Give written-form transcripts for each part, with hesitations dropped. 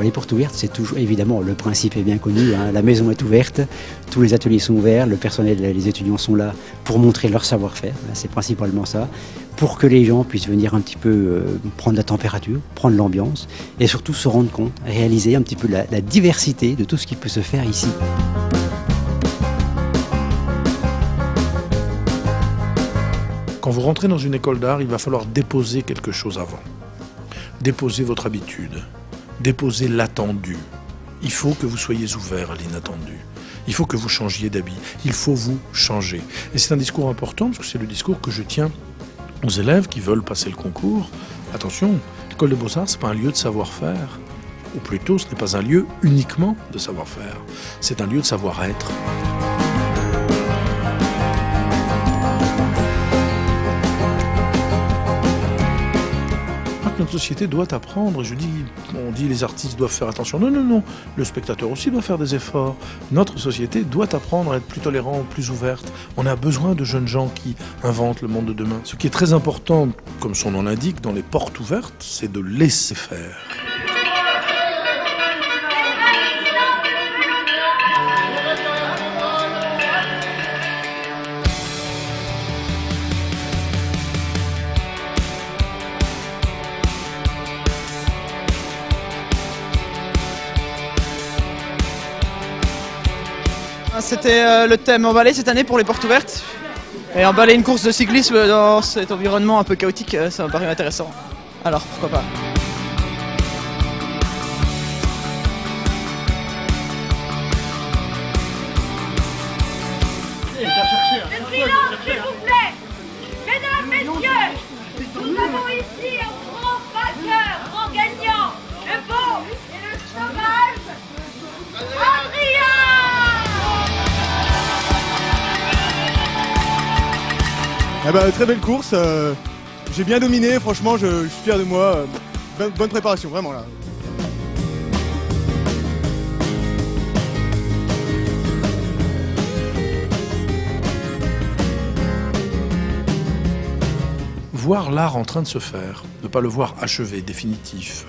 les portes ouvertes, c'est toujours, évidemment, le principe est bien connu, hein, la maison est ouverte, tous les ateliers sont ouverts, le personnel, les étudiants sont là pour montrer leur savoir-faire, c'est principalement ça, pour que les gens puissent venir un petit peu prendre la température, prendre l'ambiance, et surtout se rendre compte, réaliser un petit peu la diversité de tout ce qui peut se faire ici. Quand vous rentrez dans une école d'art, il va falloir déposer quelque chose avant. Déposer votre habitude, déposer l'attendu. Il faut que vous soyez ouvert à l'inattendu. Il faut que vous changiez d'habit. Il faut vous changer. Et c'est un discours important parce que c'est le discours que je tiens aux élèves qui veulent passer le concours. Attention, l'école des beaux-arts, ce n'est pas un lieu de savoir-faire. Ou plutôt, ce n'est pas un lieu uniquement de savoir-faire. C'est un lieu de savoir-être. Notre société doit apprendre, on dit les artistes doivent faire attention, non, non, non, le spectateur aussi doit faire des efforts. Notre société doit apprendre à être plus tolérante, plus ouverte. On a besoin de jeunes gens qui inventent le monde de demain. Ce qui est très important, comme son nom l'indique, dans les portes ouvertes, c'est de laisser faire. C'était le thème emballé cette année pour les portes ouvertes. Et emballer une course de cyclisme dans cet environnement un peu chaotique, ça me paraît intéressant. Alors pourquoi pas. Le silence, s'il vous plaît. Mesdames, messieurs, nous avons ici un grand vainqueur, grand gagnant, le beau et le sauvage, Adrien! Ah bah, très belle course, j'ai bien dominé, franchement je suis fier de moi, bonne préparation, vraiment là. Voir l'art en train de se faire, ne pas le voir achevé, définitif,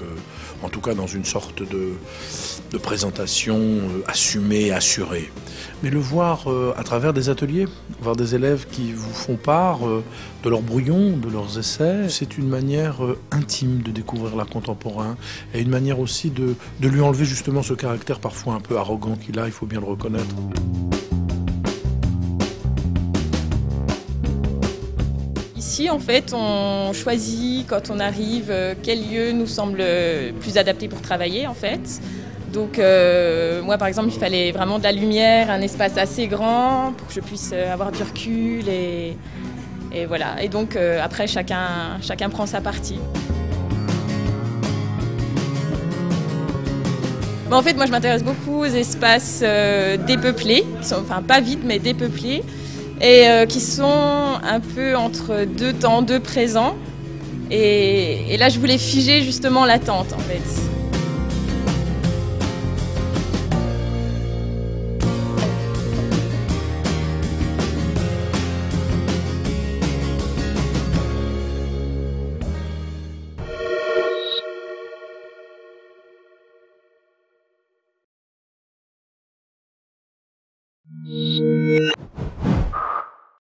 en tout cas dans une sorte de présentation assumée, assurée, mais le voir à travers des ateliers, voir des élèves qui vous font part de leurs brouillons, de leurs essais, c'est une manière intime de découvrir l'art contemporain et une manière aussi de lui enlever justement ce caractère parfois un peu arrogant qu'il a, il faut bien le reconnaître. Ici, en fait, on choisit quand on arrive quel lieu nous semble plus adapté pour travailler, en fait. Donc, moi, par exemple, il fallait vraiment de la lumière, un espace assez grand pour que je puisse avoir du recul et voilà. Et donc, après, chacun prend sa partie. Mais en fait, moi, je m'intéresse beaucoup aux espaces dépeuplés, qui sont, enfin, pas vides, mais dépeuplés. Et qui sont un peu entre deux temps, deux présents. Et là, je voulais figer justement l'attente, en fait.